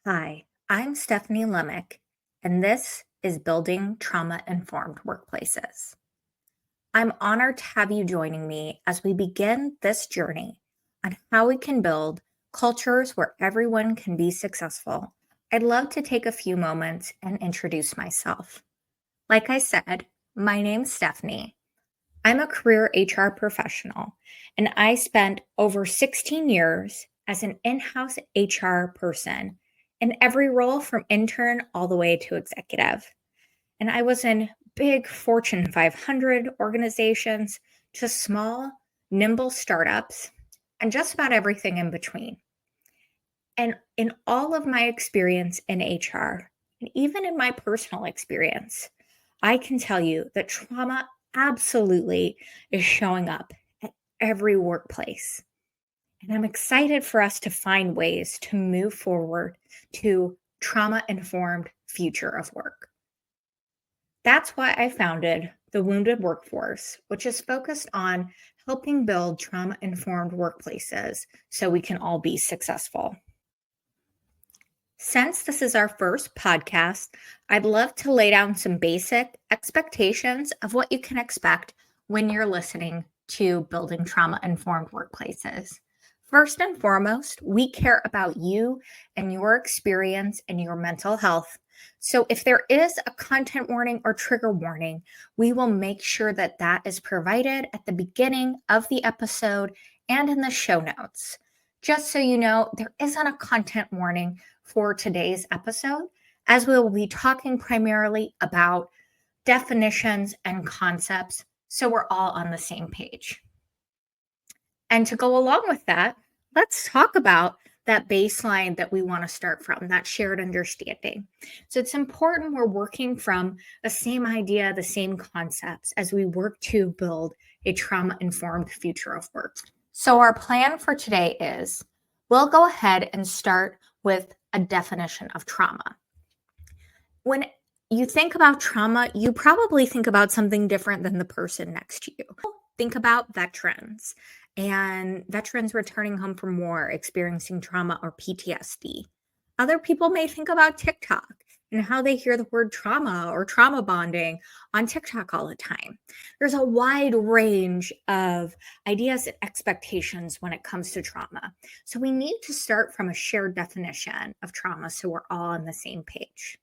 Hi, I'm Stephanie Lemick, and this is Building Trauma Informed Workplaces. I'm honored to have you joining me as we begin this journey on how we can build cultures where everyone can be successful. I'd love to take a few moments and introduce myself. Like I said, my name's Stephanie. I'm a career HR professional, and I spent over 16 years as an in house HR person in every role from intern all the way to executive. And I was in big Fortune 500 organizations to small, nimble startups, and just about everything in between. And in all of my experience in HR, and even in my personal experience, I can tell you that trauma absolutely is showing up at every workplace. And I'm excited for us to find ways to move forward to trauma informed future of work. That's why I founded the Wounded Workforce, which is focused on helping build trauma informed workplaces so we can all be successful. Since this is our first podcast, I'd love to lay down some basic expectations of what you can expect when you're listening to Building Trauma Informed Workplaces. First and foremost, we care about you and your experience and your mental health. So if there is a content warning or trigger warning, we will make sure that that is provided at the beginning of the episode and in the show notes. Just so you know, there isn't a content warning for today's episode, as we will be talking primarily about definitions and concepts, so we're all on the same page. And to go along with that, let's talk about that baseline that we want to start from, that shared understanding. So it's important we're working from the same idea, the same concepts as we work to build a trauma-informed future of work. So our plan for today is we'll go ahead and start with a definition of trauma. When you think about trauma, you probably think about something different than the person next to you. Think about veterans and veterans returning home from war, experiencing trauma or PTSD. Other people may think about TikTok and how they hear the word trauma or trauma bonding on TikTok all the time. There's a wide range of ideas and expectations when it comes to trauma. So we need to start from a shared definition of trauma so we're all on the same page.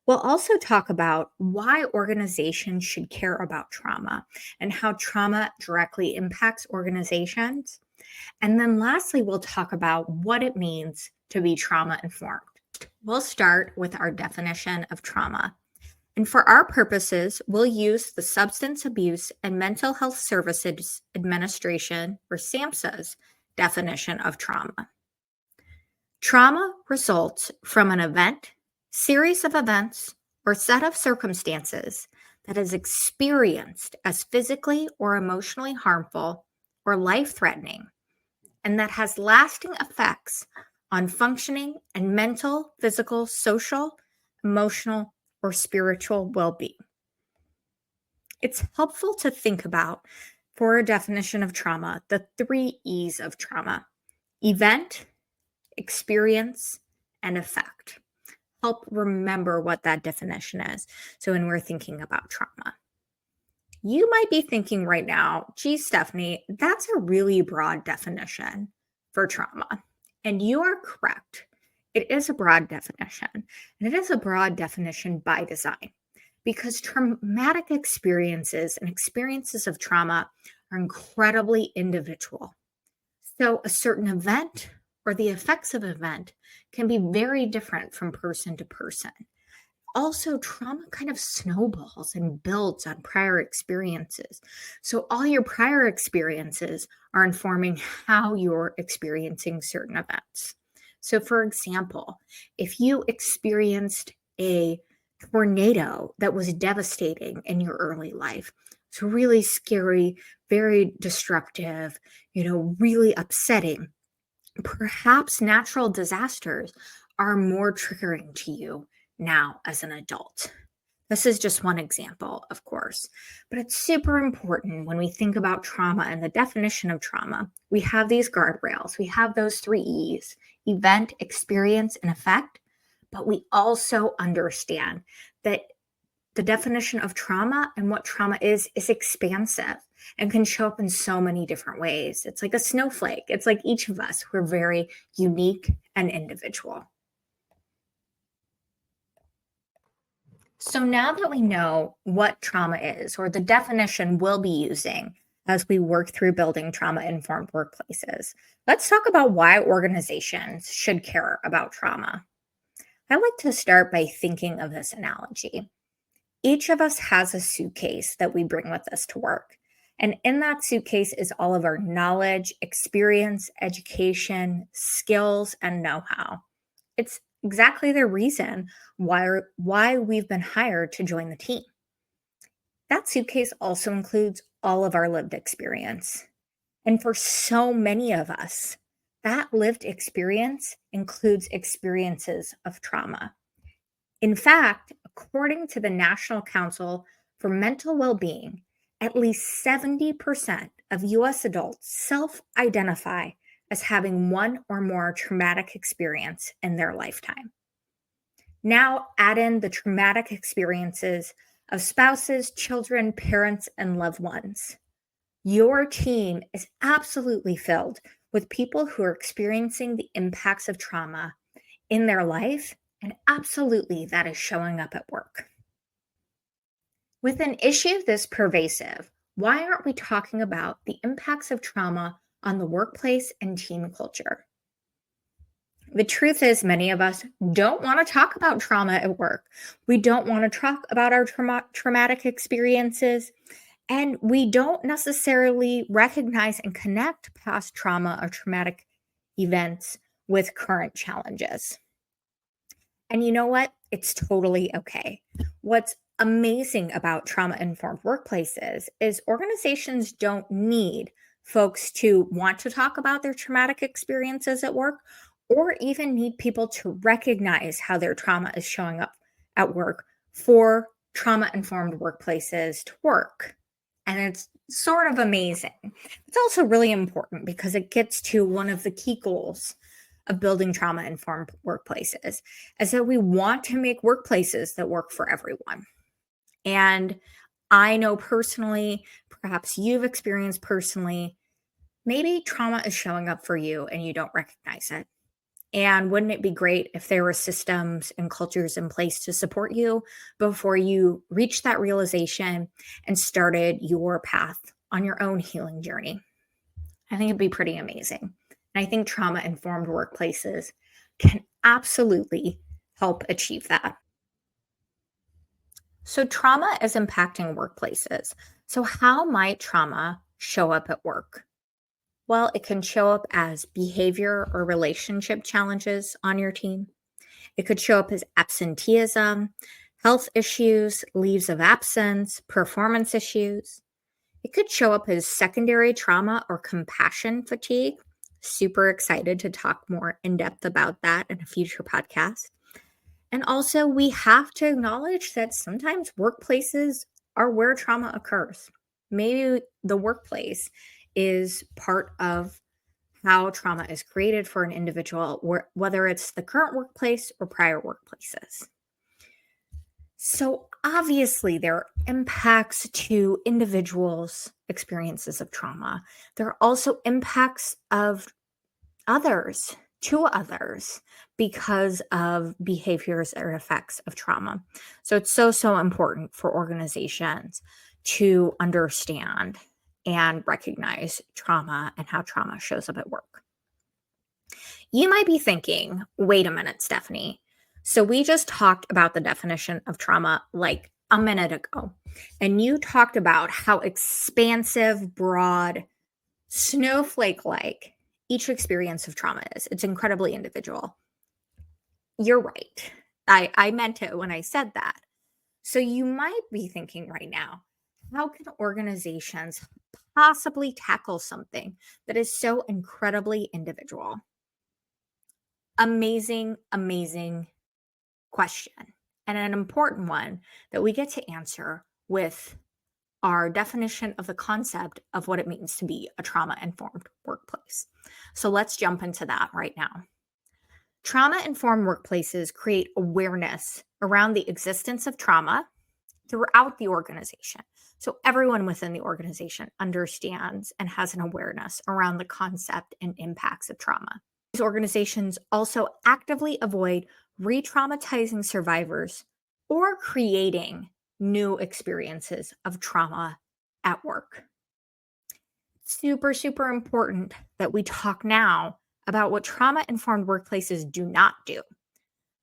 We'll also talk about why organizations should care about trauma and how trauma directly impacts organizations. And then lastly, we'll talk about what it means to be trauma informed. We'll start with our definition of trauma. And for our purposes, we'll use the Substance Abuse and Mental Health Services Administration, or SAMHSA's, definition of trauma. Trauma results from an event, series of events, or set of circumstances that is experienced as physically or emotionally harmful or life-threatening, and that has lasting effects on functioning and mental, physical, social, emotional, or spiritual well-being. It's helpful to think about, for a definition of trauma, the 3 E's of trauma: event, experience, and effect. Help remember what that definition is. So when we're thinking about trauma, you might be thinking right now, geez, Stephanie, that's a really broad definition for trauma. And you are correct. It is a broad definition. And it is a broad definition by design because traumatic experiences and experiences of trauma are incredibly individual. So a certain event or the effects of an event can be very different from person to person. Also, trauma kind of snowballs and builds on prior experiences. So all your prior experiences are informing how you're experiencing certain events. So for example, if you experienced a tornado that was devastating in your early life, it's really scary, very destructive, really upsetting. Perhaps natural disasters are more triggering to you now as an adult. This is just one example, of course, but it's super important when we think about trauma and the definition of trauma. We have these guardrails, we have those 3 E's: event, experience, and effect. but we also understand that the definition of trauma and what trauma is expansive and can show up in so many different ways. It's like a snowflake. It's like each of us, we're very unique and individual. So now that we know what trauma is, or the definition we'll be using as we work through building trauma informed workplaces, let's talk about why organizations should care about trauma. I like to start by thinking of this analogy. Each of us has a suitcase that we bring with us to work. And in that suitcase is all of our knowledge, experience, education, skills, and know how. It's exactly the reason why we've been hired to join the team. That suitcase also includes all of our lived experience. And for so many of us, that lived experience includes experiences of trauma. In fact, according to the National Council for Mental Well-being, at least 70% of US adults self-identify as having one or more traumatic experience in their lifetime. Now add in the traumatic experiences of spouses, children, parents, and loved ones. Your team is absolutely filled with people who are experiencing the impacts of trauma in their life, and absolutely that is showing up at work. With an issue this pervasive, why aren't we talking about the impacts of trauma on the workplace and team culture? The truth is, many of us don't want to talk about trauma at work. We don't want to talk about our traumatic experiences, and we don't necessarily recognize and connect past trauma or traumatic events with current challenges. And you know what? It's totally okay. What's amazing about trauma informed workplaces is organizations don't need folks to want to talk about their traumatic experiences at work or even need people to recognize how their trauma is showing up at work for trauma informed workplaces to work. And it's sort of amazing. It's also really important because it gets to one of the key goals of building trauma informed workplaces is that we want to make workplaces that work for everyone. And I know personally, perhaps you've experienced personally, maybe trauma is showing up for you and you don't recognize it. And wouldn't it be great if there were systems and cultures in place to support you before you reached that realization and started your path on your own healing journey? I think it'd be pretty amazing. And I think trauma informed workplaces can absolutely help achieve that. So, trauma is impacting workplaces. So, how might trauma show up at work? Well, it can show up as behavior or relationship challenges on your team. It could show up as absenteeism, health issues, leaves of absence, performance issues. It could show up as secondary trauma or compassion fatigue. Super excited to talk more in depth about that in a future podcast. And also, we have to acknowledge that sometimes workplaces are where trauma occurs. Maybe the workplace is part of how trauma is created for an individual, whether it's the current workplace or prior workplaces. So, obviously, there are impacts to individuals' experiences of trauma. There are also impacts of others to others because of behaviors or effects of trauma. So, it's so important for organizations to understand and recognize trauma and how trauma shows up at work. You might be thinking, wait a minute, Stephanie. So we just talked about the definition of trauma like a minute ago. And you talked about how expansive, broad, snowflake like each experience of trauma is. It's incredibly individual. You're right. I meant it when I said that. So you might be thinking right now, how can organizations possibly tackle something that is so incredibly individual? Amazing question. And an important one that we get to answer with our definition of the concept of what it means to be a trauma informed workplace. So let's jump into that right now. Trauma informed workplaces create awareness around the existence of trauma throughout the organization. So everyone within the organization understands and has an awareness around the concept and impacts of trauma. These organizations also actively avoid re traumatizing survivors or creating new experiences of trauma at work. Super, super important that we talk now about what trauma informed workplaces do not do.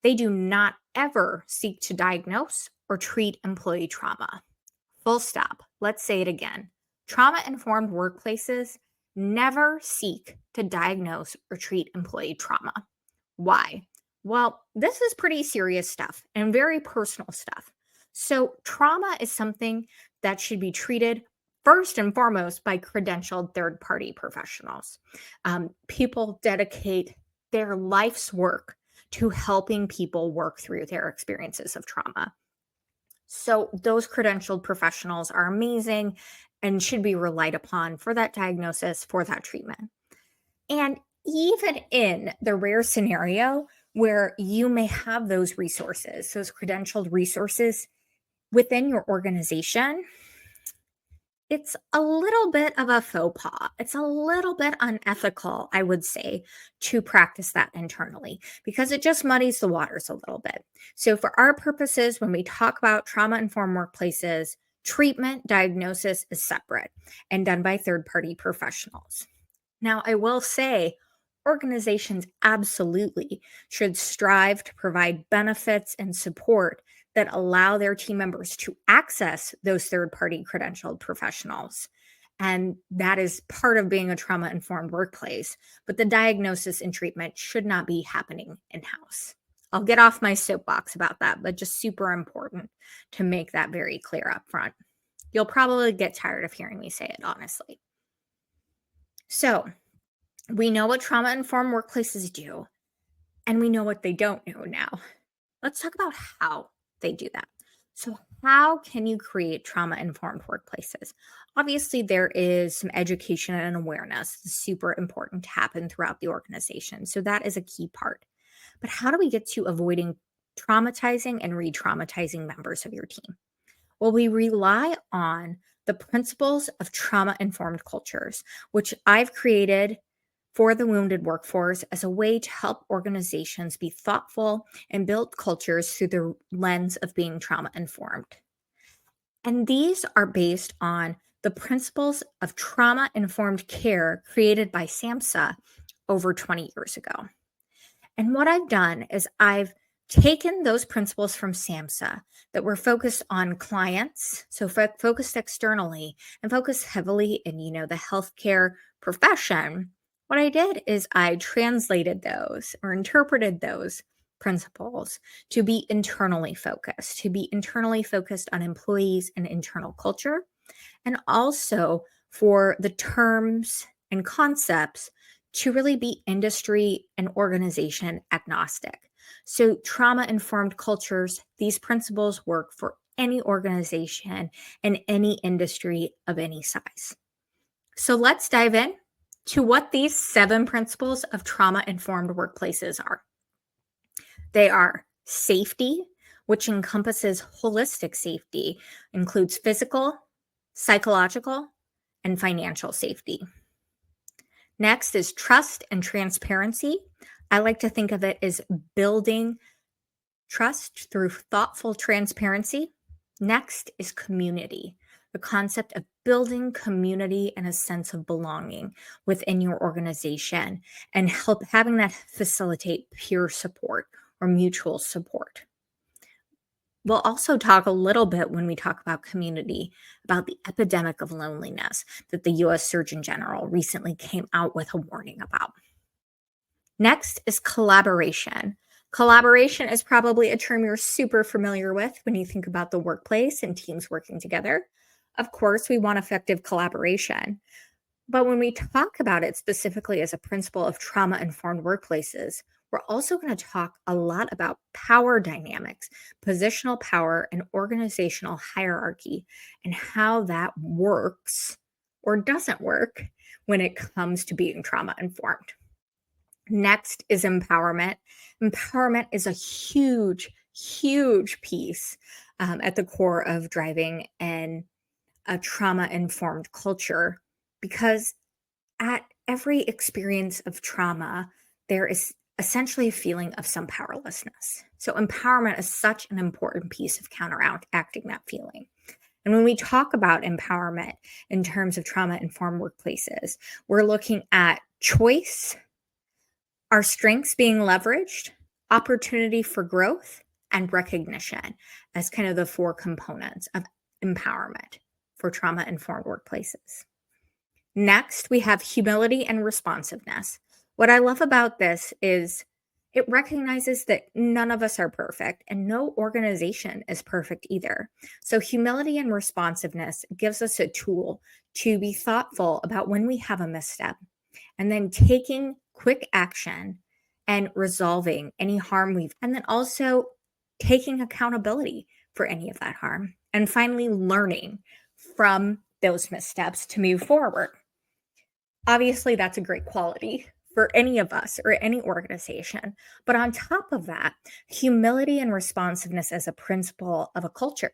They do not ever seek to diagnose or treat employee trauma. Full stop. Let's say it again. Trauma informed workplaces never seek to diagnose or treat employee trauma. Why? Well, this is pretty serious stuff and very personal stuff. So, trauma is something that should be treated first and foremost by credentialed third party professionals. People dedicate their life's work to helping people work through their experiences of trauma. So, those credentialed professionals are amazing and should be relied upon for that diagnosis, for that treatment. And even in the rare scenario where you may have those resources, those credentialed resources within your organization, it's a little bit of a faux pas. It's a little bit unethical, I would say, to practice that internally because it just muddies the waters a little bit. So, for our purposes, when we talk about trauma informed workplaces, treatment diagnosis is separate and done by third party professionals. Now, I will say organizations absolutely should strive to provide benefits and support that allow their team members to access those third party credentialed professionals. And that is part of being a trauma informed workplace. But the diagnosis and treatment should not be happening in house. I'll get off my soapbox about that, but just super important to make that very clear up front. You'll probably get tired of hearing me say it, honestly. So, we know what trauma informed workplaces do, and we know what they don't do now. Let's talk about how they do that. So, how can you create trauma informed workplaces? Obviously, there is some education and awareness, super important to happen throughout the organization. So, that is a key part. But how do we get to avoiding traumatizing and re traumatizing members of your team? Well, we rely on the principles of trauma informed cultures, which I've created for the wounded workforce as a way to help organizations be thoughtful and build cultures through the lens of being trauma informed. And these are based on the principles of trauma informed care created by SAMHSA over 20 years ago. And what I've done is I've taken those principles from SAMHSA that were focused on clients, so focused externally and focused heavily in, the healthcare profession. What I did is I translated those or interpreted those principles to be internally focused on employees and internal culture, and also for the terms and concepts to really be industry and organization agnostic. So, trauma informed cultures, these principles work for any organization and any industry of any size. So, let's dive in to what these 7 principles of trauma informed workplaces are. They are safety, which encompasses holistic safety, includes physical, psychological, and financial safety. Next is trust and transparency. I like to think of it as building trust through thoughtful transparency. Next is community, the concept of building community and a sense of belonging within your organization and having that facilitate peer support or mutual support. We'll also talk a little bit when we talk about community about the epidemic of loneliness that the US Surgeon General recently came out with a warning about. Next is collaboration. Collaboration is probably a term you're super familiar with when you think about the workplace and teams working together. Of course, we want effective collaboration. But when we talk about it specifically as a principle of trauma informed workplaces, we're also going to talk a lot about power dynamics, positional power, and organizational hierarchy, and how that works or doesn't work when it comes to being trauma informed. Next is empowerment. Empowerment is a huge, huge piece at the core of driving a trauma informed culture because at every experience of trauma, there is essentially a feeling of some powerlessness. So, empowerment is such an important piece of counteracting that feeling. And when we talk about empowerment in terms of trauma informed workplaces, we're looking at choice, our strengths being leveraged, opportunity for growth, and recognition as kind of the four components of empowerment for trauma informed workplaces. Next, we have humility and responsiveness. What I love about this is it recognizes that none of us are perfect and no organization is perfect either. So, humility and responsiveness gives us a tool to be thoughtful about when we have a misstep and then taking quick action and resolving any harm and then also taking accountability for any of that harm. And finally, learning from those missteps to move forward. Obviously, that's a great quality for any of us or any organization. But on top of that, humility and responsiveness as a principle of a culture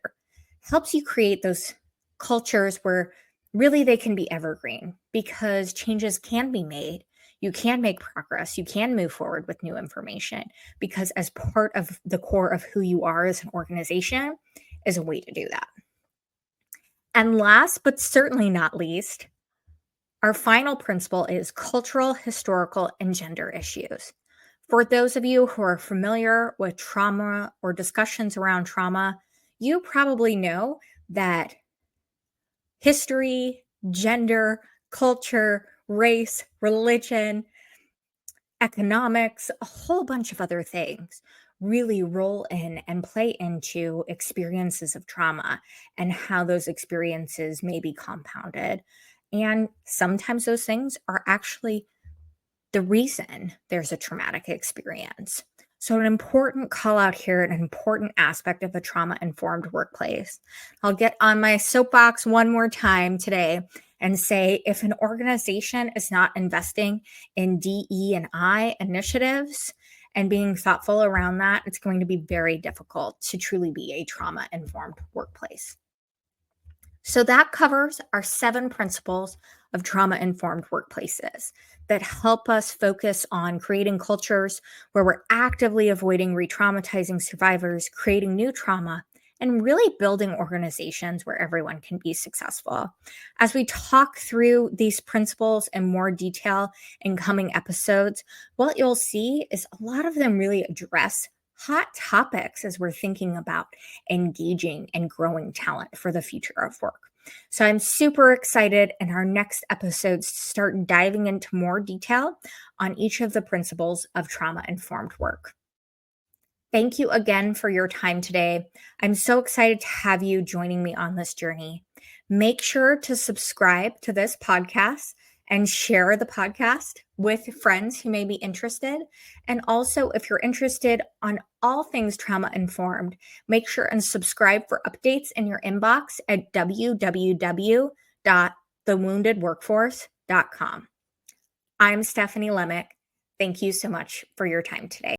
helps you create those cultures where really they can be evergreen because changes can be made. You can make progress. You can move forward with new information because, as part of the core of who you are as an organization, is a way to do that. And last but certainly not least, our final principle is cultural, historical, and gender issues. For those of you who are familiar with trauma or discussions around trauma, you probably know that history, gender, culture, race, religion, economics, a whole bunch of other things really roll in and play into experiences of trauma and how those experiences may be compounded. And sometimes those things are actually the reason there's a traumatic experience. So, an important call out here, an important aspect of a trauma informed workplace. I'll get on my soapbox one more time today and say if an organization is not investing in DE and I initiatives and being thoughtful around that, it's going to be very difficult to truly be a trauma informed workplace. So that covers our 7 principles of trauma informed workplaces that help us focus on creating cultures where we're actively avoiding re traumatizing survivors, creating new trauma, and really building organizations where everyone can be successful. As we talk through these principles in more detail in coming episodes, what you'll see is a lot of them really address hot topics as we're thinking about engaging and growing talent for the future of work. So I'm super excited in our next episodes to start diving into more detail on each of the principles of trauma informed work. Thank you again for your time today. I'm so excited to have you joining me on this journey. Make sure to subscribe to this podcast and share the podcast with friends who may be interested. And also, if you're interested on all things trauma informed, make sure and subscribe for updates in your inbox at www.thewoundedworkforce.com. I'm Stephanie Lemick. Thank you so much for your time today.